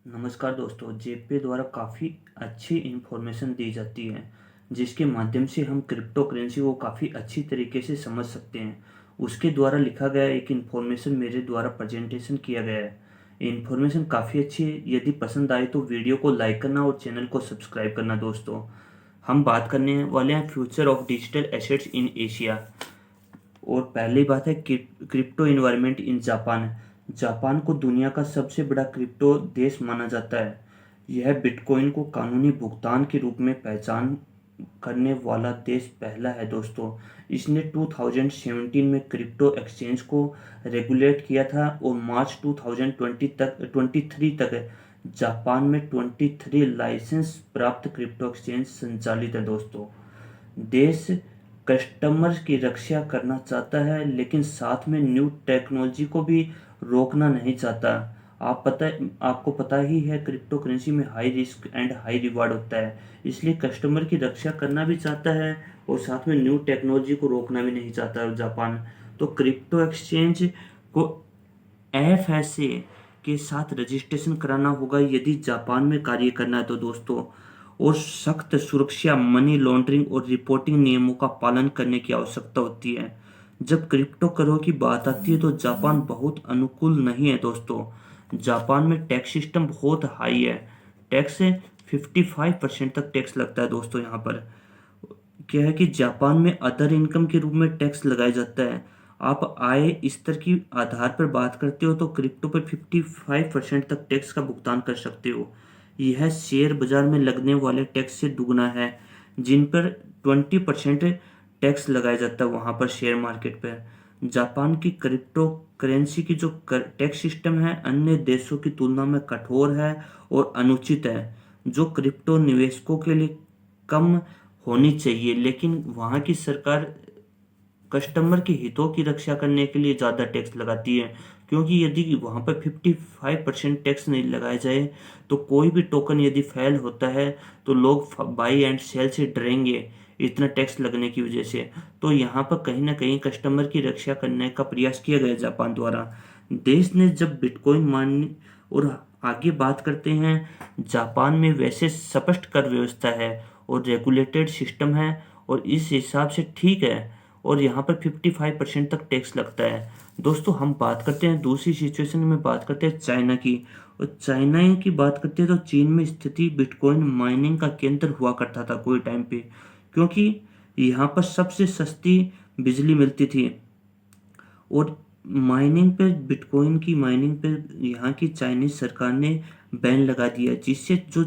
नमस्कार दोस्तों, जेपे द्वारा काफ़ी अच्छी इन्फॉर्मेशन दी जाती है जिसके माध्यम से हम क्रिप्टो करेंसी को काफ़ी अच्छी तरीके से समझ सकते हैं। उसके द्वारा लिखा गया एक इन्फॉर्मेशन मेरे द्वारा प्रेजेंटेशन किया गया है। इन्फॉर्मेशन काफ़ी अच्छी है। यदि पसंद आए तो वीडियो को लाइक करना और चैनल को सब्सक्राइब करना। दोस्तों, हम बात करने वाले हैं future of digital assets in Asia. और पहली बात है crypto environment in Japan. Japan को दुनिया का सबसे बड़ा क्रिप्टो देश माना जाता है। यह बिटकॉइन को कानूनी भुगतान के रूप में पहचान करने वाला देश पहला है। दोस्तों, इसने 2017 में क्रिप्टो एक्सचेंज को रेगुलेट किया था और मार्च 2023 तक जापान में 23 लाइसेंस प्राप्त क्रिप्टो एक्सचेंज संचालित है। दोस्तों, देश कस्टमर्स की रक्षा करना चाहता है लेकिन साथ में न्यू टेक्नोलॉजी को भी रोकना नहीं चाहता। आपको पता ही है, क्रिप्टो करेंसी में high risk and high reward होता है, इसलिए कस्टमर की रक्षा करना भी चाहता है और साथ में न्यू टेक्नोलॉजी को रोकना भी नहीं चाहता जापान। तो क्रिप्टो एक्सचेंज को एफएसए के साथ रजिस्ट्रेशन कराना होगा यदि जापान में कार्य करना है तो दोस्तों। और सख्त सुरक्षा, मनी लॉन्ड्रिंग और रिपोर्टिंग नियमों का पालन करने की आवश्यकता होती है। जब क्रिप्टो करो की बात आती है तो जापान बहुत अनुकूल नहीं है। दोस्तों, जापान में टैक्स सिस्टम बहुत हाई है। टैक्स 55% तक टैक्स लगता है। दोस्तों, यहाँ पर क्या है कि जापान में अदर इनकम के रूप में टैक्स लगाया जाता है। आप आय स्तर की आधार पर बात करते हो तो क्रिप्टो पर 55% तक टैक्स का भुगतान कर सकते हो। यह शेयर बाजार में लगने वाले टैक्स से दुगना है, जिन पर 20% टैक्स लगाया जाता है वहां पर शेयर मार्केट पर। जापान की क्रिप्टो करेंसी की जो टैक्स सिस्टम है अन्य देशों की तुलना में कठोर है और अनुचित है, जो क्रिप्टो निवेशकों के लिए कम होनी चाहिए। लेकिन वहाँ की सरकार कस्टमर के हितों की रक्षा करने के लिए ज़्यादा टैक्स लगाती है, क्योंकि यदि वहाँ पर 55% टैक्स नहीं लगाया जाए तो कोई भी टोकन यदि फेल होता है तो लोग बाई एंड सेल से डरेंगे इतना टैक्स लगने की वजह से। तो यहाँ पर कहीं ना कहीं कस्टमर की रक्षा करने का प्रयास किया गया जापान द्वारा। देश ने जब बिटकॉइन मान और आगे बात करते हैं, जापान में वैसे स्पष्ट कर व्यवस्था है और रेगुलेटेड सिस्टम है और इस हिसाब से ठीक है, और यहाँ पर 55% तक टैक्स लगता है। दोस्तों, हम बात करते हैं दूसरी सिचुएशन में, बात करते हैं चाइना की। और चाइना की बात करते हैं तो चीन में स्थिति बिटकॉइन माइनिंग का केंद्र हुआ करता था कोई टाइम पे, क्योंकि यहाँ पर सबसे सस्ती बिजली मिलती थी। और माइनिंग पे, बिटकॉइन की माइनिंग पे यहाँ की चाइनीज सरकार ने बैन लगा दिया, जिससे जो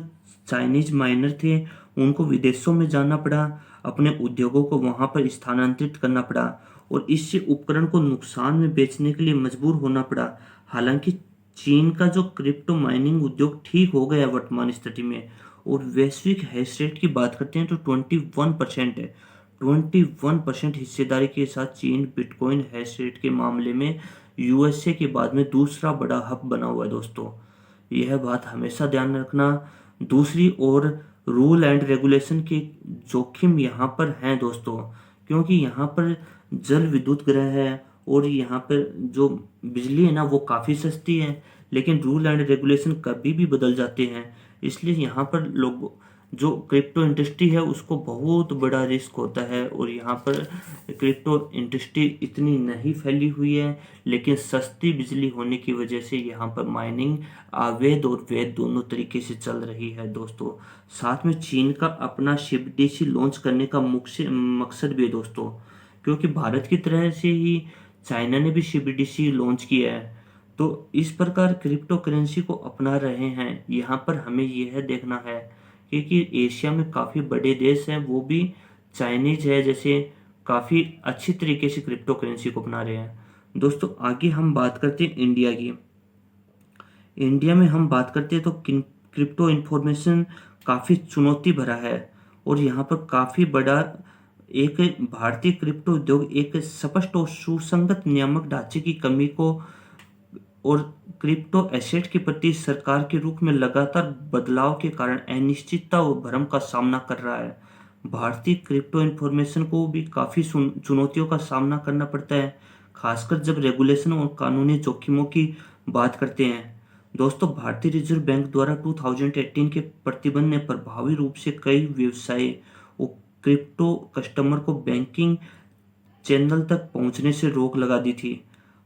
चाइनीज माइनर थे उनको विदेशों में जाना पड़ा, अपने उद्योगों को वहां पर स्थानांतरित करना पड़ा और इससे उपकरण को नुकसान में बेचने के लिए मजबूर होना पड़ा। हालांकि चीन का जो क्रिप्टो माइनिंग उद्योग ठीक हो गया वर्तमान स्थिति में, और वैश्विक हैश रेट की बात करते हैं तो 21% है। 21% हिस्सेदारी के साथ चीन बिटकॉइन हैश रेट के मामले में यूएसए के बाद में दूसरा बड़ा हब बना हुआ है। दोस्तों, यह बात हमेशा ध्यान रखना। दूसरी ओर रूल एंड रेगुलेशन के जोखिम यहाँ पर हैं दोस्तों, क्योंकि यहाँ पर जल विद्युत ग्रह है और यहाँ पर जो बिजली है ना वो काफ़ी सस्ती है, लेकिन रूल एंड रेगुलेशन कभी भी बदल जाते हैं। इसलिए यहाँ पर लोग, जो क्रिप्टो इंडस्ट्री है उसको बहुत बड़ा रिस्क होता है। और यहाँ पर क्रिप्टो इंडस्ट्री इतनी नहीं फैली हुई है, लेकिन सस्ती बिजली होने की वजह से यहाँ पर माइनिंग अवैध और वैध दोनों तरीके से चल रही है। दोस्तों, साथ में चीन का अपना सीबीडीसी लॉन्च करने का मुख्य मकसद भी है दोस्तों, क्योंकि भारत की तरह से ही चाइना ने भी सीबीडीसी लॉन्च किया है। तो इस प्रकार क्रिप्टो करेंसी को अपना रहे हैं। यहाँ पर हमें यह देखना है क्योंकि एशिया में काफ़ी बड़े देश हैं, वो भी चाइनीज है जैसे, काफ़ी अच्छी तरीके से क्रिप्टो करेंसी को अपना रहे हैं। दोस्तों, आगे हम बात करते हैं इंडिया की। इंडिया में हम बात करते हैं तो क्रिप्टो इन्फॉर्मेशन काफ़ी चुनौती भरा है और यहाँ पर काफ़ी बड़ा एक भारतीय क्रिप्टो उद्योग एक स्पष्ट और सुसंगत नियामक ढांचे की कमी को और क्रिप्टो एसेट के प्रति सरकार के रूप में लगातार बदलाव के कारण अनिश्चितता और भ्रम का सामना कर रहा है। भारतीय क्रिप्टो इन्फॉर्मेशन को भी काफ़ी चुनौतियों का सामना करना पड़ता है, खासकर जब रेगुलेशन और कानूनी जोखिमों की बात करते हैं। दोस्तों, भारतीय रिजर्व बैंक द्वारा 2018 के प्रतिबंध ने प्रभावी रूप से कई व्यवसाय और क्रिप्टो कस्टमर को बैंकिंग चैनल तक पहुंचने से रोक लगा दी थी।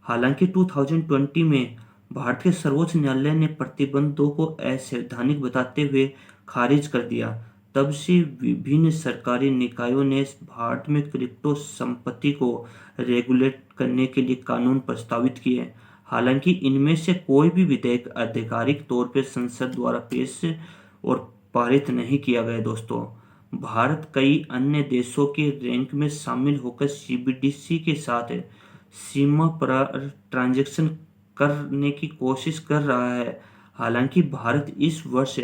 हालांकि 2020 में भारत के सर्वोच्च न्यायालय ने प्रतिबंधों को असंवैधानिक बताते हुए खारिज कर दिया। तब से विभिन्न सरकारी निकायों ने भारत में क्रिप्टो संपत्ति को रेगुलेट करने के लिए कानून प्रस्तावित किए। हालांकि इनमें से कोई भी विधेयक आधिकारिक तौर पर संसद द्वारा पेश और पारित नहीं किया गया। दोस्तों, भारत कई अन्य देशों के रैंक में शामिल होकर सीबीडीसी के साथ सीमा पार ट्रांजैक्शन करने की कोशिश कर रहा है। हालांकि भारत इस वर्ष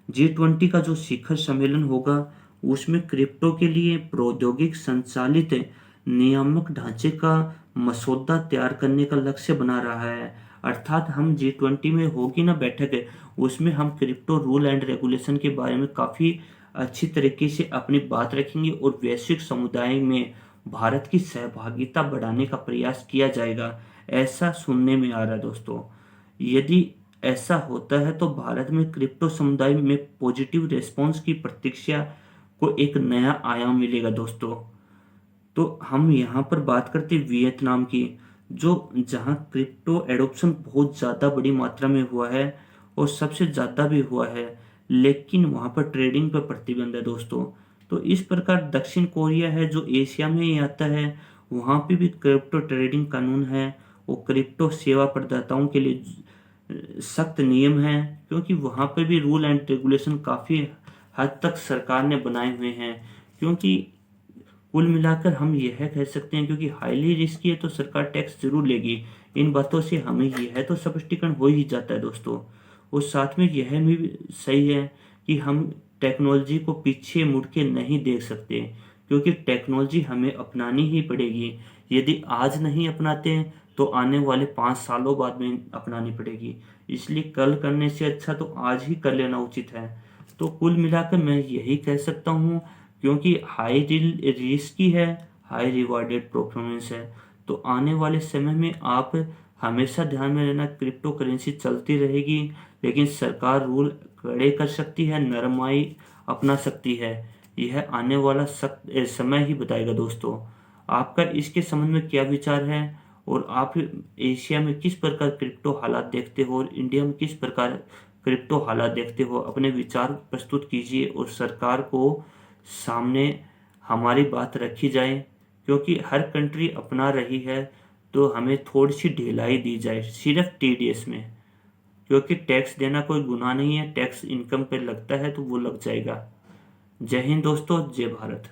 G20 का जो शिखर सम्मेलन होगा उसमें क्रिप्टो के लिए प्रौद्योगिक संचालित नियामक ढांचे का मसौदा तैयार करने का लक्ष्य बना रहा है। अर्थात हम G20 में होगी ना बैठक, उसमें हम क्रिप्टो रूल एंड रेगुलेशन के बारे में काफ़ी अच्छी तरीके से अपनी बात रखेंगे और वैश्विक समुदाय में भारत की सहभागिता बढ़ाने का प्रयास किया जाएगा, ऐसा सुनने में आ रहा है। दोस्तों, यदि ऐसा होता है तो भारत में क्रिप्टो समुदाय में पॉजिटिव रेस्पॉन्स की प्रतीक्षा को एक नया आयाम मिलेगा। दोस्तों, तो हम यहाँ पर बात करते हैं वियतनाम की, जो जहाँ क्रिप्टो एडोप्शन बहुत ज़्यादा बड़ी मात्रा में हुआ है और सबसे ज़्यादा भी हुआ है, लेकिन वहाँ पर ट्रेडिंग पर प्रतिबंध है। दोस्तों, तो इस प्रकार दक्षिण कोरिया है जो एशिया में ही आता है, वहाँ पे भी क्रिप्टो ट्रेडिंग कानून है और क्रिप्टो सेवा प्रदाताओं के लिए सख्त नियम है, क्योंकि वहाँ पर भी रूल एंड रेगुलेशन काफ़ी हद तक सरकार ने बनाए हुए हैं। क्योंकि कुल मिलाकर हम यह कह सकते हैं, क्योंकि हाईली रिस्की है तो सरकार टैक्स जरूर लेगी। इन बातों से हमें यह तो स्पष्टीकरण हो ही जाता है। दोस्तों, और साथ में यह भी सही है कि हम टेक्नोलॉजी को पीछे मुड़ के नहीं देख सकते, क्योंकि टेक्नोलॉजी हमें अपनानी ही पड़ेगी। यदि आज नहीं अपनाते हैं तो आने वाले 5 सालों बाद में अपनानी पड़ेगी। इसलिए कल करने से अच्छा तो आज ही कर लेना उचित है। तो कुल मिलाकर मैं यही कह सकता हूँ, क्योंकि हाई रिस्की है, हाई रिवार्डेड परफॉर्मेंस है। तो आने वाले समय में आप हमेशा ध्यान में रहना, क्रिप्टो करेंसी चलती रहेगी, लेकिन सरकार रूल कड़े कर सकती है, नरमाई अपना सकती है। यह आने वाला समय ही बताएगा। दोस्तों, आपका इसके संबंध में क्या विचार है और आप एशिया में किस प्रकार क्रिप्टो हालात देखते हो और इंडिया में किस प्रकार क्रिप्टो हालात देखते हो? अपने विचार प्रस्तुत कीजिए और सरकार को सामने हमारी बात रखी जाए, क्योंकि हर कंट्री अपना रही है तो हमें थोड़ी सी ढिलाई दी जाए सिर्फ टीडीएस में, क्योंकि टैक्स देना कोई गुनाह नहीं है। टैक्स इनकम पे लगता है तो वो लग जाएगा। जय हिंद दोस्तों, जय भारत।